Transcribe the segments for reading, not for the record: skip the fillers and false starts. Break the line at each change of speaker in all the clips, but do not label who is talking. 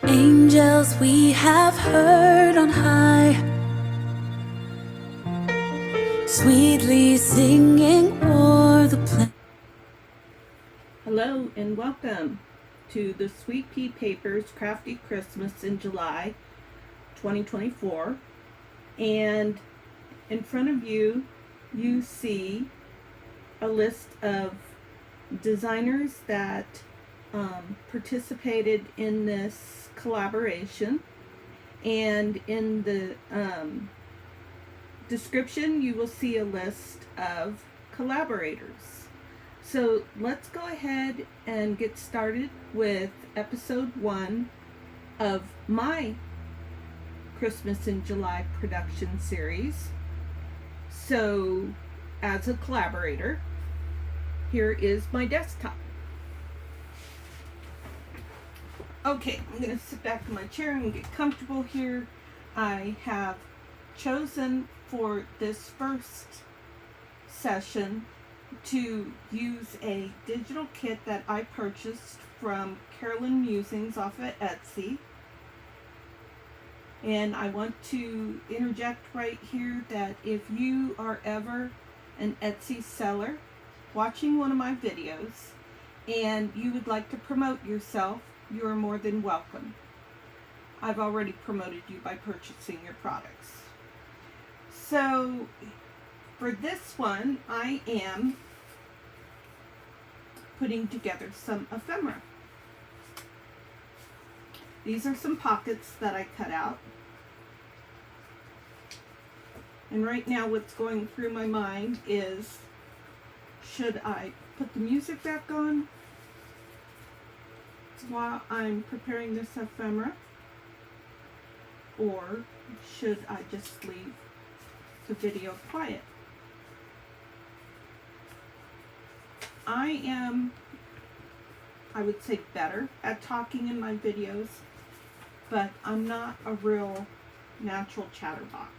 Angels we have heard on high, sweetly singing o'er the plain.
Hello and welcome to the Sweet Pea Papers Crafty Christmas in July 2024. And in front of you, you see a list of designers that participated in this collaboration. And in the description, you will see a list of collaborators. So let's go ahead and get started with episode 1 of my Christmas in July production series. So, as a collaborator, here is my desktop. Okay, I'm going to sit back in my chair and get comfortable here. I have chosen for this first session to use a digital kit that I purchased from Carolyn Musings off of Etsy. And I want to interject right here that if you are ever an Etsy seller watching one of my videos and you would like to promote yourself, you are more than welcome. I've already promoted you by purchasing your products. So for this one, I am putting together some ephemera. These are some pockets that I cut out. And right now what's going through my mind is, should I put the music back on while I'm preparing this ephemera? Or should I just leave the video quiet? I am, I would say, better at talking in my videos, but I'm not a real natural chatterbox.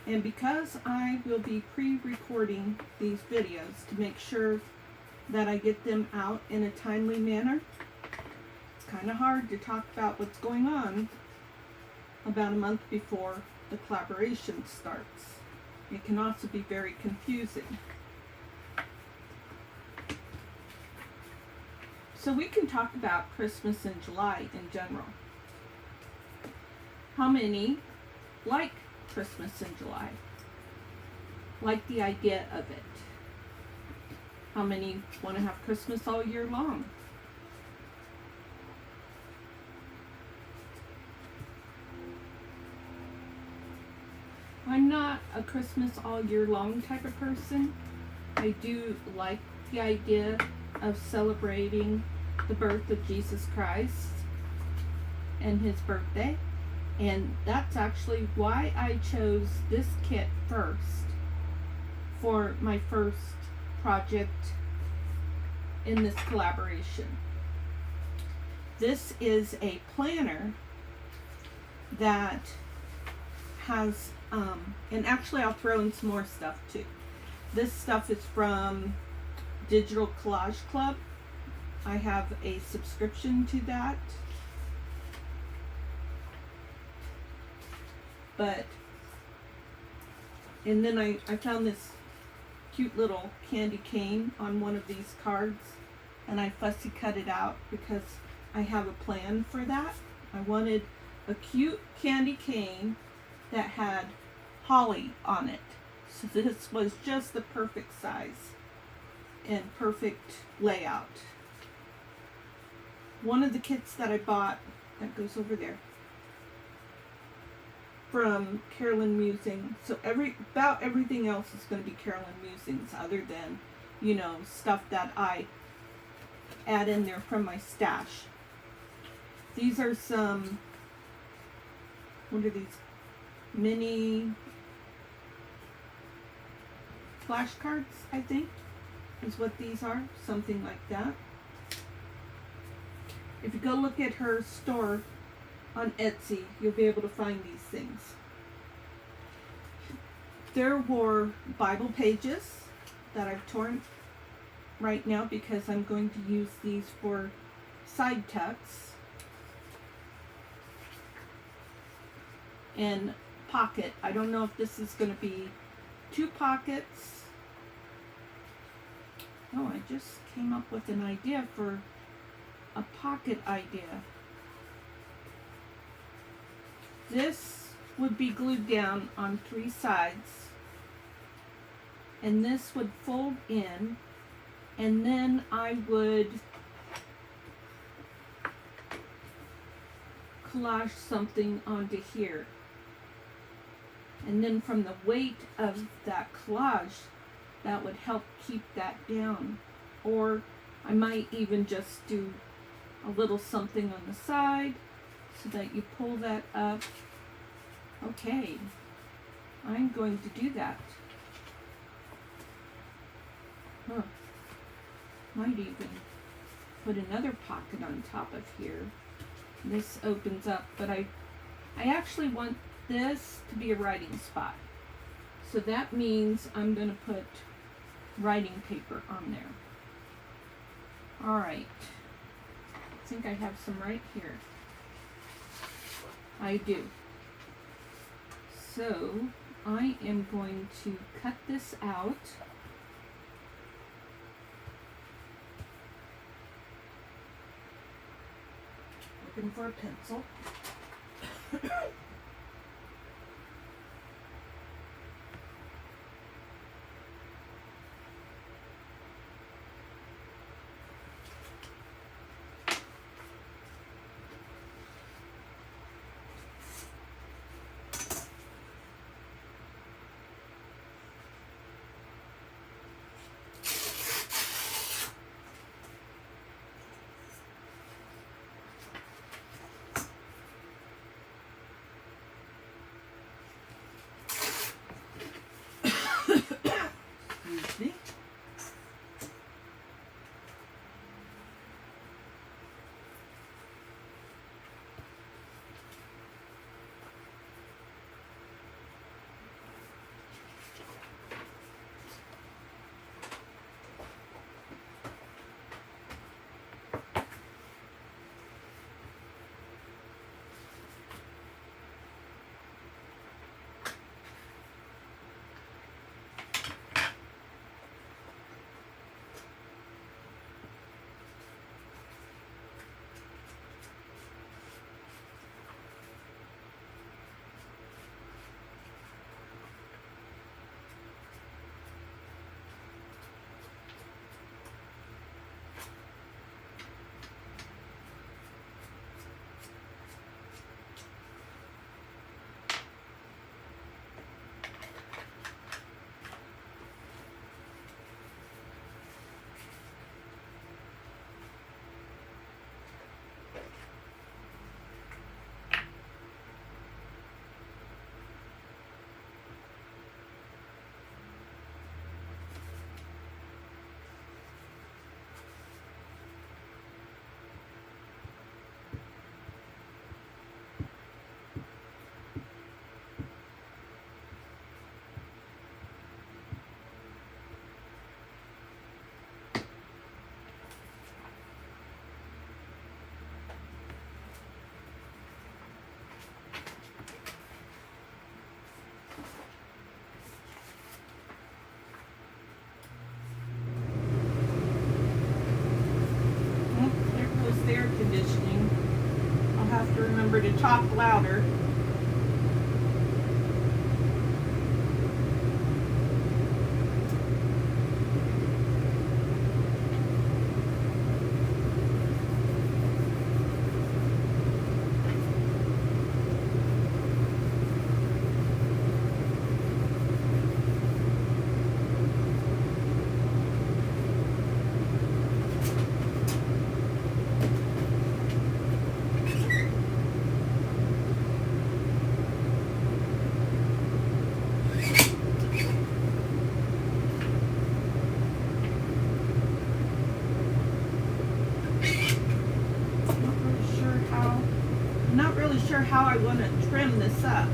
And because I will be pre-recording these videos to make sure that I get them out in a timely manner, it's kind of hard to talk about what's going on about a month before the collaboration starts. It can also be very confusing. So we can talk about Christmas in July in general. How many like Christmas in July? Like the idea of it? How many want to have Christmas all year long? I'm not a Christmas all year long type of person. I do like the idea of celebrating the birth of Jesus Christ and his birthday. And that's actually why I chose this kit first for my first project in this collaboration. This is a planner that has, and actually I'll throw in some more stuff too. This stuff is from Digital Collage Club. I have a subscription to that. But, and then I found this cute little candy cane on one of these cards, and I fussy cut it out because I have a plan for that. I wanted a cute candy cane that had holly on it. So this was just the perfect size and perfect layout. One of the kits that I bought, that goes over there, from Carolyn Musing. So about everything else is going to be Carolyn Musings, other than, you know, stuff that I add in there from my stash. These are some, what are these? Mini flashcards, I think, is what these are. Something like that. If you go look at her store on Etsy, you'll be able to find these things. there were Bible pages that I've torn right now because I'm going to use these for side tucks and pocket. I don't know if this is going to be 2 pockets. Oh, I just came up with an idea for a pocket idea. This would be glued down on 3 sides, and this would fold in, and then I would collage something onto here. And then from the weight of that collage, that would help keep that down. Or I might even just do a little something on the side so that you pull that up. Okay, I'm going to do that. Might even put another pocket on top of here. This opens up, but I actually want this to be a writing spot. So that means I'm going to put writing paper on there. Alright, I think I have some right here. I do. So I am going to cut this out. Looking for a pencil. Air conditioning. I'll have to remember to talk louder. How I want to trim this up.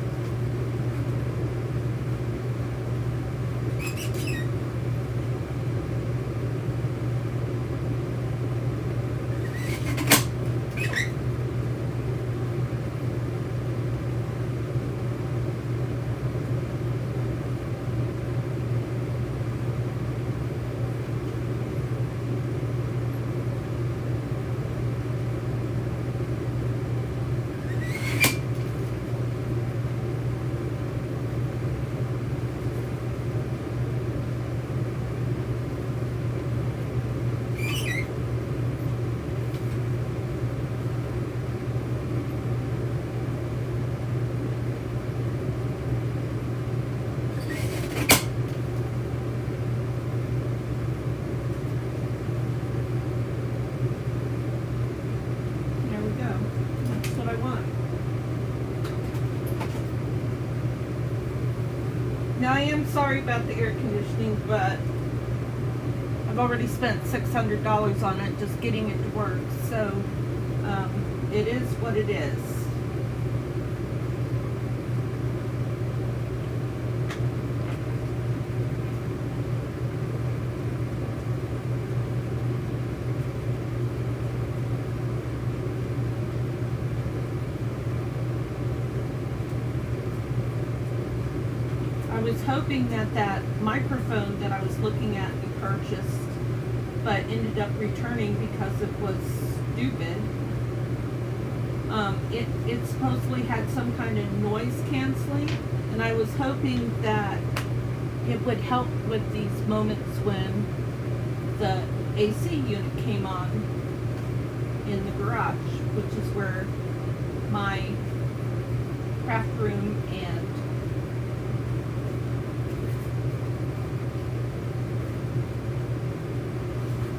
sorry about the air conditioning, but I've already spent $600 on it just getting it to work. So it is what it is. I was hoping that that microphone that I was looking at and purchased, but ended up returning because it was stupid. It supposedly had some kind of noise canceling, and I was hoping that it would help with these moments when the AC unit came on in the garage, which is where my craft room and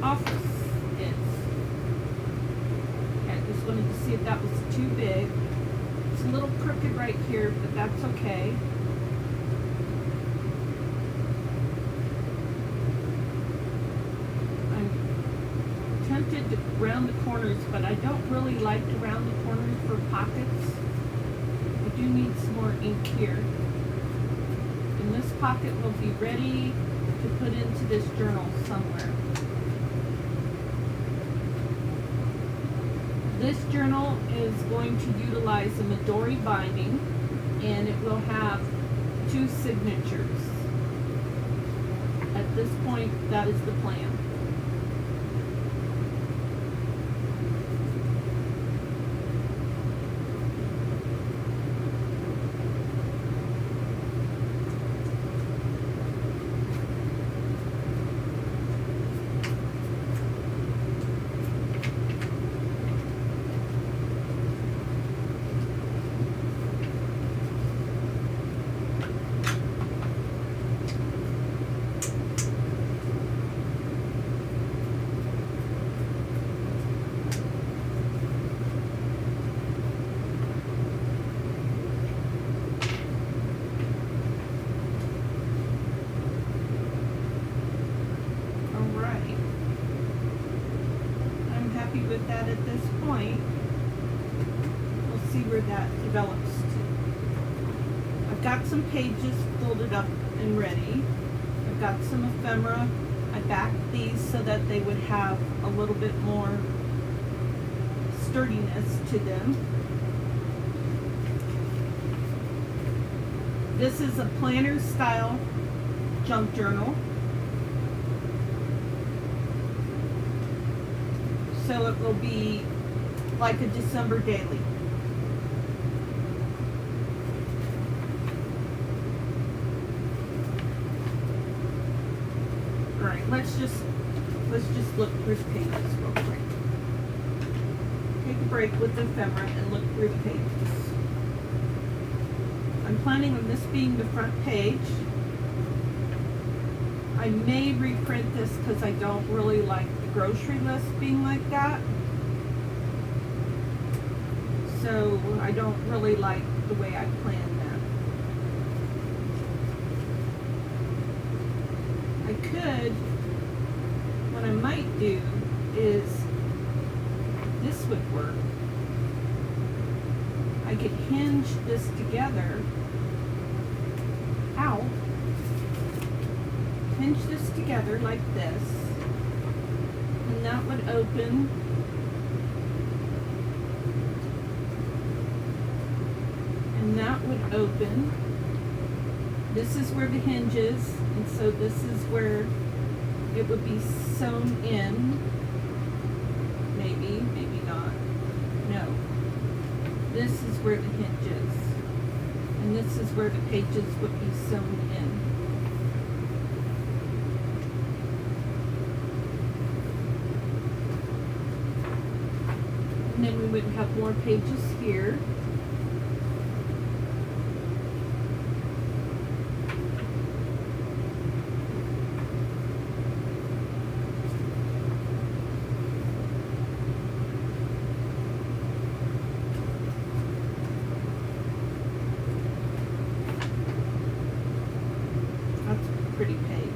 office is. Okay, I just wanted to see if that was too big. It's a little crooked right here, but that's okay. I'm tempted to round the corners, but I don't really like to round the corners for pockets. I do need some more ink here. And this pocket will be ready to put into this journal somewhere. This journal is going to utilize a Midori binding, and it will have 2 signatures. At this point, that is the plan. With that at this point, we'll see where that develops to. I've got some pages folded up and ready. I've got some ephemera. I backed these so that they would have a little bit more sturdiness to them. This is a planner style junk journal. So it will be like a December daily. All right, let's just look through the pages real quick. Take a break with the ephemera and look through the pages. I'm planning on this being the front page. I may reprint this because I don't really like the grocery list being like that. So I don't really like the way I planned that. I could, what I might do is, this would work. I could hinge this together out. Hinge this together like this, and that would open, and that would open. This is where the hinge is, and so this is where it would be sewn in. Maybe, maybe not. No. This is where the hinge is, and this is where the pages would be sewn in. And then we would have more pages here. pretty page.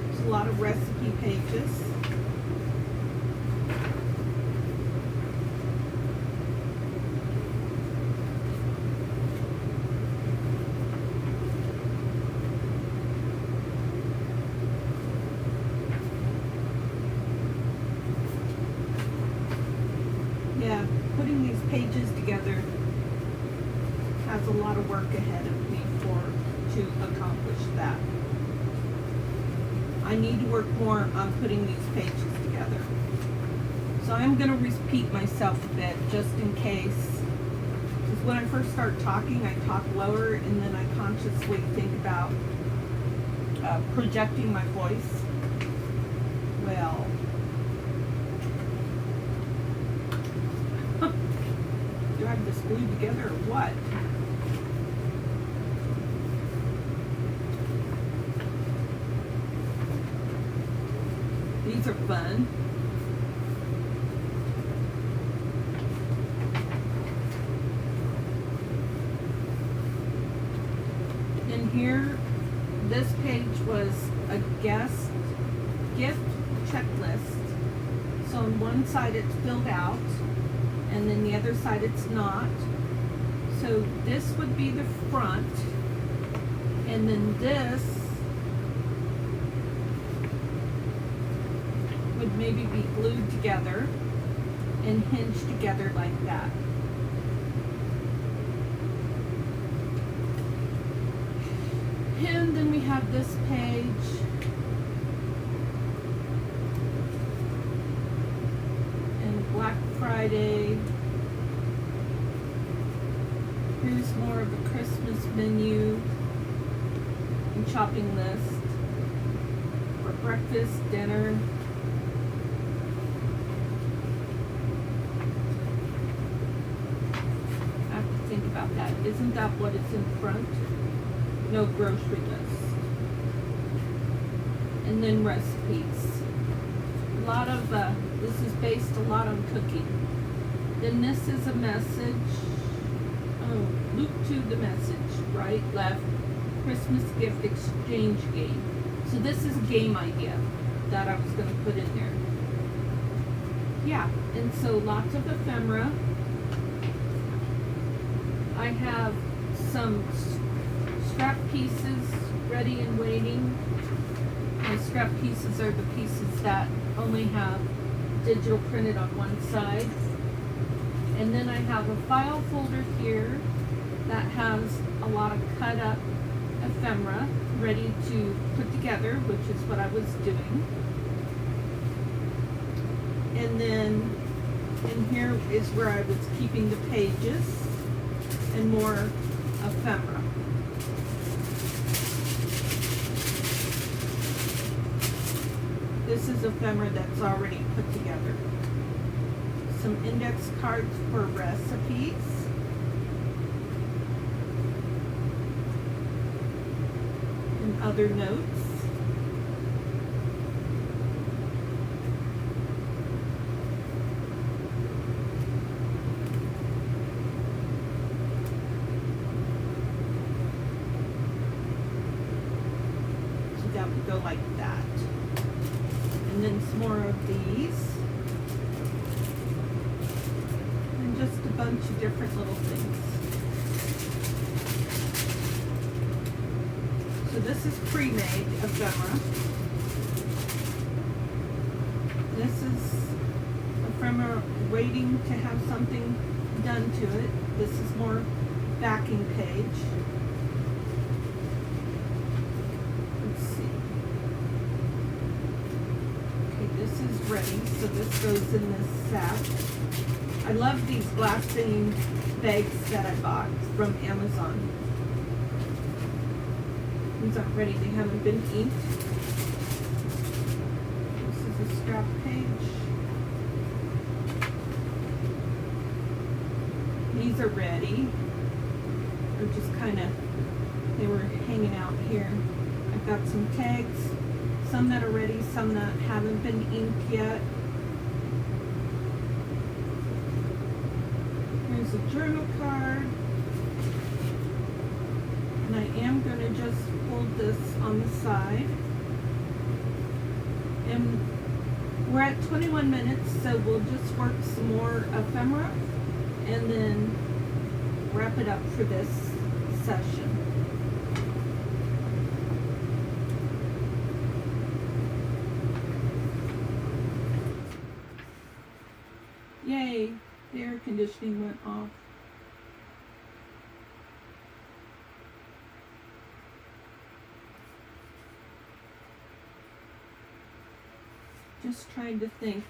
There's a lot of recipe pages. Yeah, putting these pages together has a lot of work ahead of me to accomplish that. I need to work more on putting these pages together. So I'm going to repeat myself a bit just in case. Because when I first start talking, I talk lower and then I consciously think about projecting my voice. Well, do I have this glued together or what? These are fun. And here, this page was a guest gift checklist. So on one side it's filled out, and then the other side it's not. So this would be the front, and then this would maybe be glued together and hinged together like that. And then we have this page. And Black Friday. Here's more of a Christmas menu and shopping list for breakfast, dinner. I have to think about that. Isn't that what is in front? No, grocery list. And then recipes. A lot of, this is based a lot on cooking. Then this is a message. Oh, loop to the message. Right, left. Christmas gift exchange game. So this is a game idea that I was going to put in there. Yeah, and so lots of ephemera. I have some scrap pieces ready and waiting. And scrap pieces are the pieces that only have digital printed on one side. And then I have a file folder here that has a lot of cut up ephemera ready to put together, which is what I was doing. And then in here is where I was keeping the pages and more ephemera. This is ephemera that's already put together. Some index cards for recipes. And other notes. So that would go like that. And then some more of these. And just a bunch of different little things. So this is pre-made ephemera. This is ephemera waiting to have something done to it. This is more backing page. This is ready, so this goes in this sack. I love these glassine bags that I bought from Amazon. These aren't ready, they haven't been inked. This is a scrap page. These are ready. They're just kind of, they were hanging out here. I've got some tags, Some that are ready, some that haven't been inked yet. Here's a journal card. And I am going to just hold this on the side. And we're at 21 minutes, so we'll just work some more ephemera and then wrap it up for this session. Yay, the air conditioning went off. Just trying to think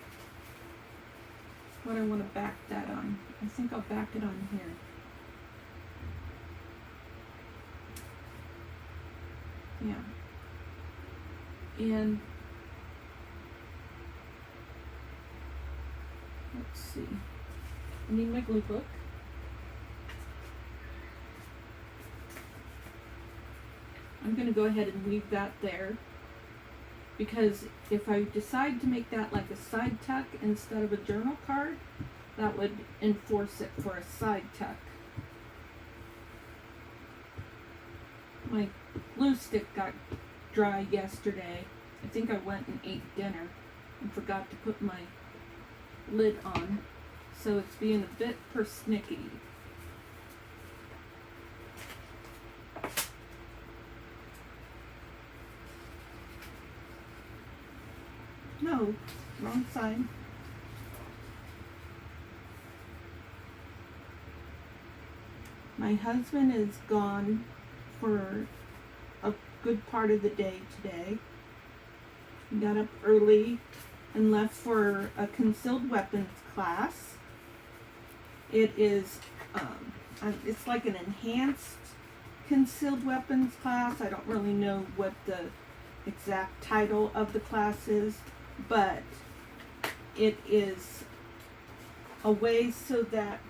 what I want to back that on. I think I'll back it on here. Yeah. And let's see. I need my glue book. I'm going to go ahead and leave that there, because if I decide to make that like a side tuck instead of a journal card, that would enforce it for a side tuck. My glue stick got dry yesterday. I think I went and ate dinner and forgot to put my lid on, so it's being a bit persnickety. No, wrong side. My husband is gone for a good part of the day today. He got up early and left for a concealed weapons class. It is, it's like an enhanced concealed weapons class. I don't really know what the exact title of the class is, but it is a way so that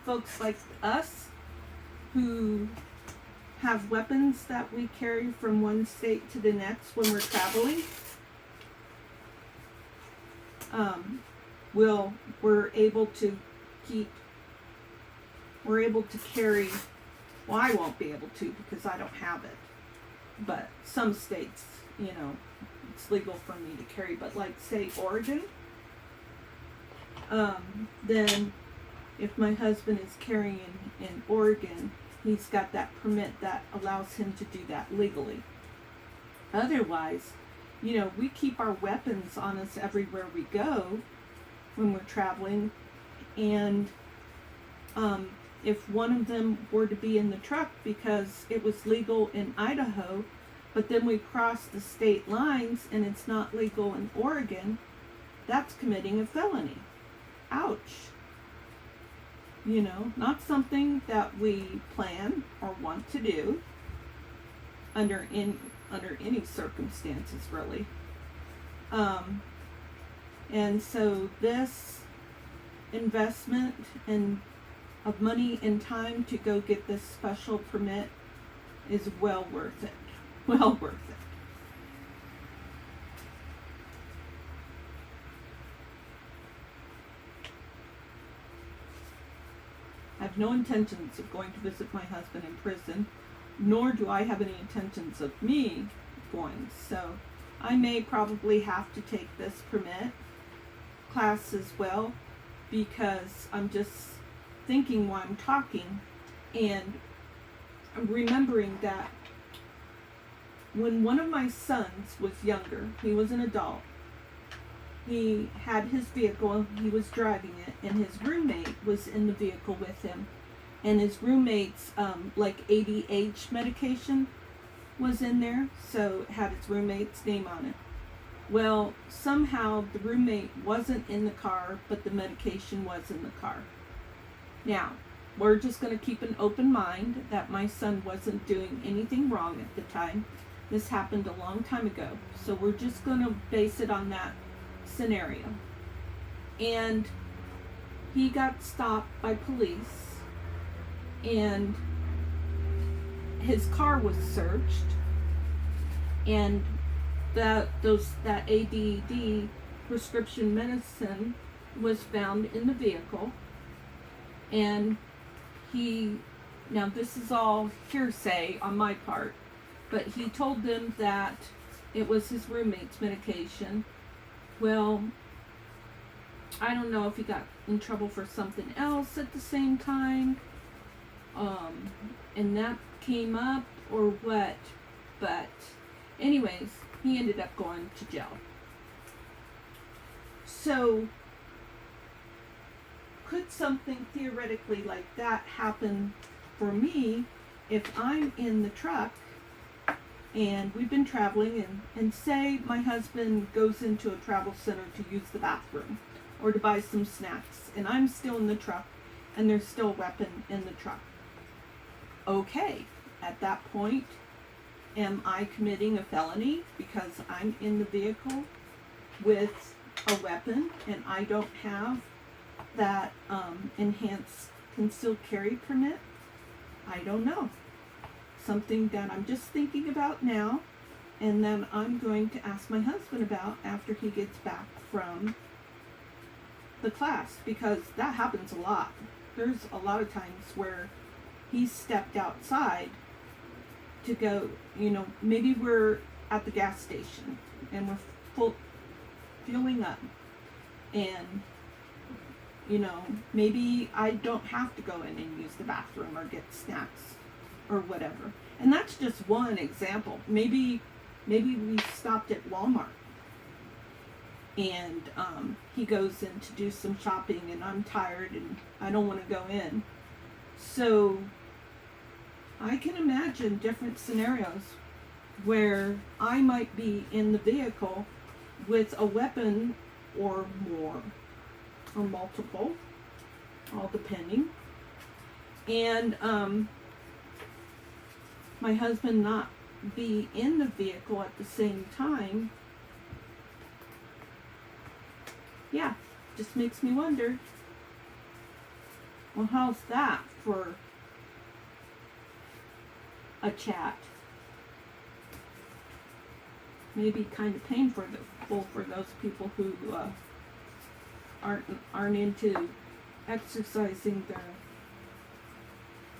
folks like us who have weapons that we carry from one state to the next when we're traveling, we're able to carry, well, I won't be able to because I don't have it, but some states, you know, it's legal for me to carry, but like say Oregon, then if my husband is carrying in Oregon, he's got that permit that allows him to do that legally. Otherwise, you know, we keep our weapons on us everywhere we go when we're traveling, and if one of them were to be in the truck because it was legal in Idaho, but then we cross the state lines and it's not legal in Oregon, that's committing a felony. Ouch. You know, not something that we plan or want to do under any circumstances, really. And so this investment of money and time to go get this special permit is well worth it. Well worth it. I have no intentions of going to visit my husband in prison, nor do I have any intentions of me going. So I may probably have to take this permit class as well, because I'm just thinking while I'm talking, and I'm remembering that when one of my sons was younger, he was an adult, he had his vehicle, he was driving it, and his roommate was in the vehicle with him. And his roommate's like ADH medication was in there, so it had his roommate's name on it. Well, somehow the roommate wasn't in the car, but the medication was in the car. Now, we're just going to keep an open mind that my son wasn't doing anything wrong at the time. This happened a long time ago, so we're just going to base it on that scenario. And he got stopped by police, and his car was searched, and that ADD prescription medicine was found in the vehicle, and now this is all hearsay on my part, but he told them that it was his roommate's medication. Well, I don't know if he got in trouble for something else at the same time, and that came up or what, but anyways, he ended up going to jail. So, could something theoretically like that happen for me if I'm in the truck and we've been traveling, and say my husband goes into a travel center to use the bathroom or to buy some snacks, and I'm still in the truck and there's still a weapon in the truck? Okay, at that point, am I committing a felony because I'm in the vehicle with a weapon and I don't have that enhanced concealed carry permit? I don't know. Something that I'm just thinking about now, and then I'm going to ask my husband about after he gets back from the class, because that happens a lot. There's a lot of times where he stepped outside to go, maybe we're at the gas station and we're filling up, and maybe I don't have to go in and use the bathroom or get snacks or whatever. And that's just one example. Maybe we stopped at Walmart and he goes in to do some shopping and I'm tired and I don't want to go in. So I can imagine different scenarios where I might be in the vehicle with a weapon or more, or multiple, all depending, and my husband not be in the vehicle at the same time. Yeah, just makes me wonder, well, how's that for a chat? Maybe kind of painful for those people who aren't into exercising their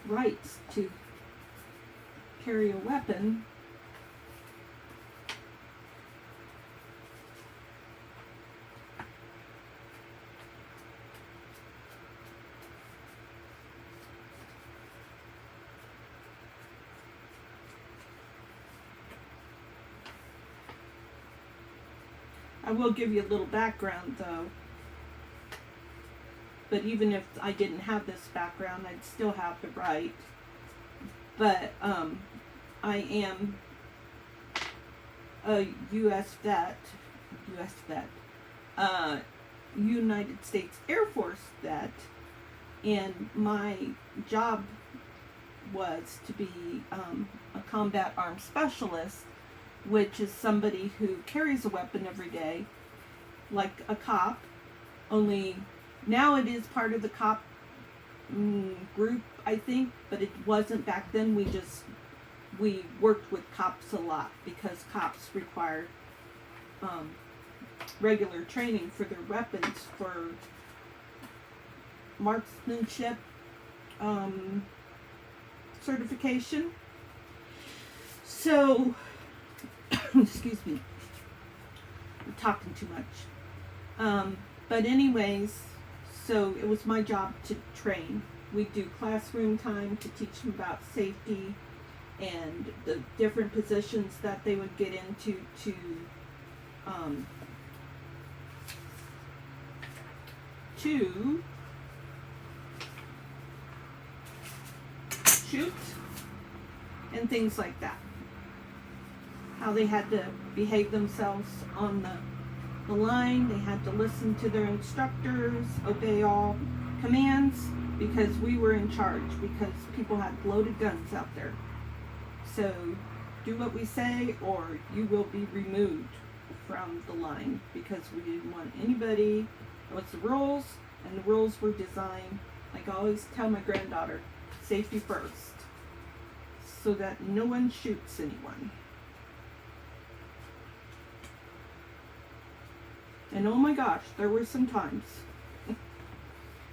rights to carry a weapon. I will give you a little background though. But even if I didn't have this background, I'd still have the right. But I am a U.S. vet, United States Air Force vet, and my job was to be a combat arms specialist, which is somebody who carries a weapon every day, like a cop, only now it is part of the cop group, I think, but it wasn't back then. We worked with cops a lot because cops required regular training for their weapons, for marksmanship certification. So, excuse me, I'm talking too much. But anyways, so it was my job to train. We do classroom time to teach them about safety and the different positions that they would get into to shoot and things like that. How they had to behave themselves on the line. They had to listen to their instructors, obey all commands, because we were in charge, because people had loaded guns out there. So do what we say or you will be removed from the line, because we didn't want anybody. What's the rules? And the rules were designed, like I always tell my granddaughter, safety first, so that no one shoots anyone. And oh my gosh, there were some times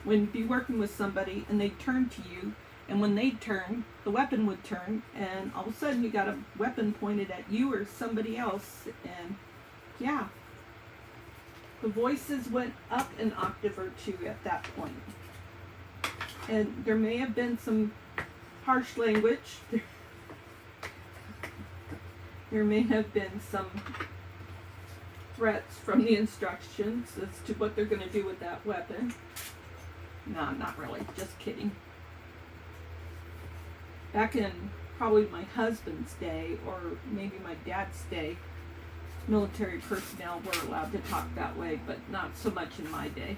when you'd be working with somebody and they'd turn to you, and when they'd turn, the weapon would turn, and all of a sudden you got a weapon pointed at you or somebody else, and yeah, the voices went up an octave or two at that point. And there may have been some harsh language. There may have been some threats from the instructions as to what they're going to do with that weapon. No, not really. Just kidding. Back in probably my husband's day, or maybe my dad's day, military personnel were allowed to talk that way, but not so much in my day.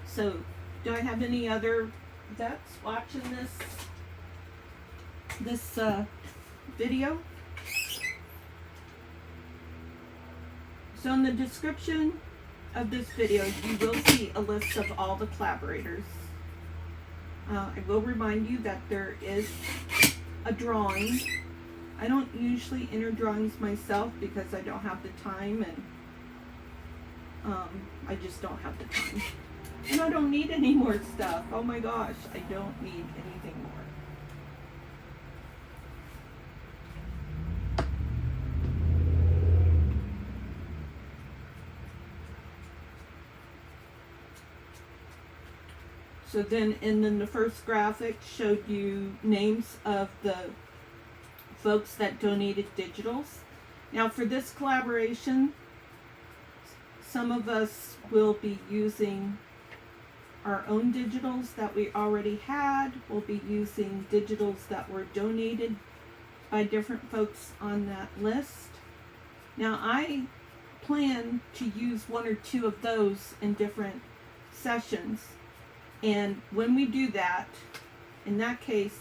So, do I have any other vets watching this video? So in the description of this video, you will see a list of all the collaborators. I will remind you that there is a drawing. I don't usually enter drawings myself because I don't have the time, and I just don't have the time. And I don't need any more stuff. Oh my gosh, I don't need anything more. So then the first graphic showed you names of the folks that donated digitals. Now for this collaboration, some of us will be using our own digitals that we already had. We'll be using digitals that were donated by different folks on that list. Now I plan to use one or two of those in different sessions, and when we do that, in that case,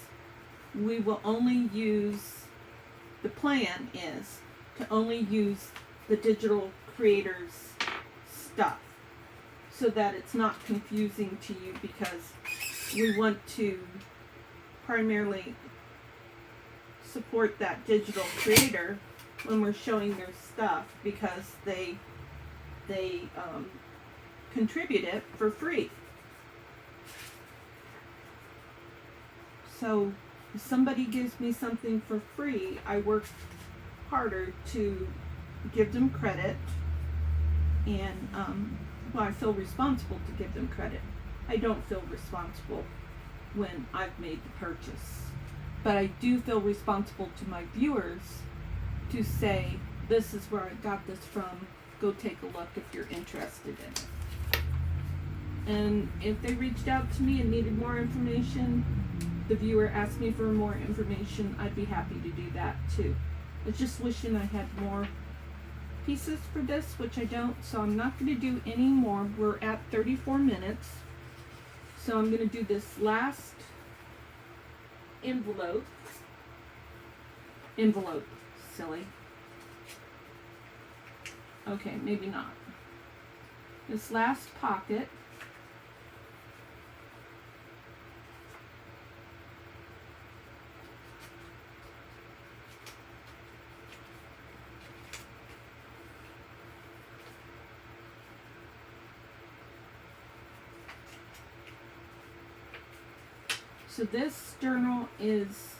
we will only use, the plan is to only use the digital creators stuff, so that it's not confusing to you, because we want to primarily support that digital creator when we're showing their stuff, because they contribute it for free. So if somebody gives me something for free, I work harder to give them credit, and well, I feel responsible to give them credit. I don't feel responsible when I've made the purchase, but I do feel responsible to my viewers to say, this is where I got this from, go take a look if you're interested in it. And if they reached out to me and needed more information, the viewer asked me for more information, I'd be happy to do that too. I was just wishing I had more pieces for this, which I don't, so I'm not going to do any more. We're at 34 minutes, so I'm going to do this last envelope, silly. Okay, maybe not. This last pocket. So this journal is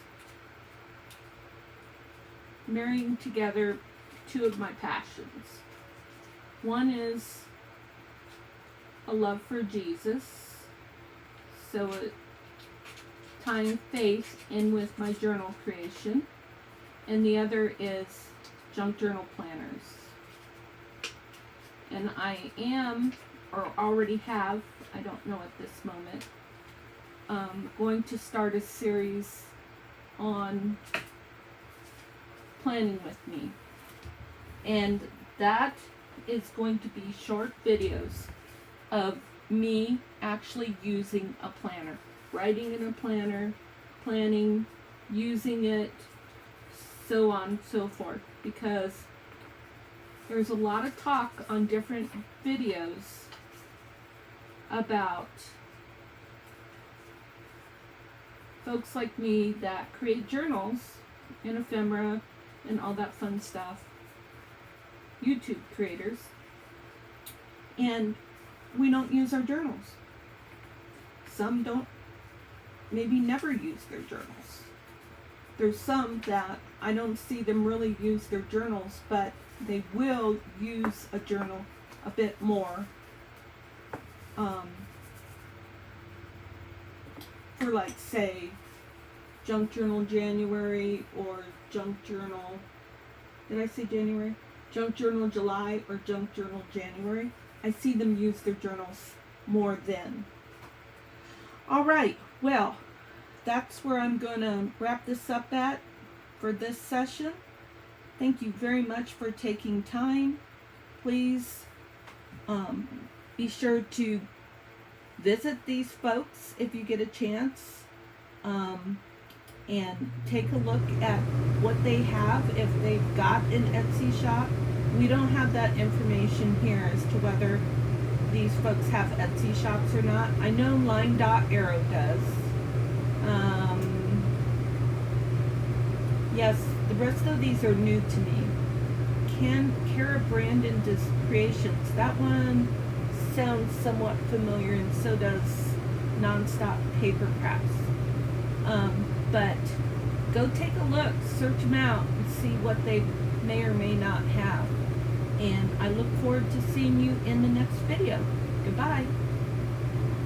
marrying together two of my passions. One is a love for Jesus, so tying faith in with my journal creation, and the other is junk journal planners. And I am, or already have, I don't know at this moment, going to start a series on planning with me, and that is going to be short videos of me actually using a planner, writing in a planner, planning, using it, so on and so forth, because there's a lot of talk on different videos about folks like me that create journals and ephemera and all that fun stuff, YouTube creators, and we don't use our journals. Some don't, maybe never use their journals. There's some that I don't see them really use their journals, but they will use a journal a bit more for, like, say, Junk Journal January or Junk Journal, did I say January? Junk Journal July or Junk Journal January. I see them use their journals more then. All right, well, that's where I'm going to wrap this up at for this session. Thank you very much for taking time. Please be sure to visit these folks if you get a chance, and take a look at what they have, if they've got an Etsy shop. We don't have that information here as to whether these folks have Etsy shops or not. I know Line.Arrow does. Yes, the rest of these are new to me. Kara Brandon does Creations. That one sounds somewhat familiar, and so does Nonstop Paper Crafts. But go take a look, search them out, and see what they may or may not have. And I look forward to seeing you in the next video. Goodbye.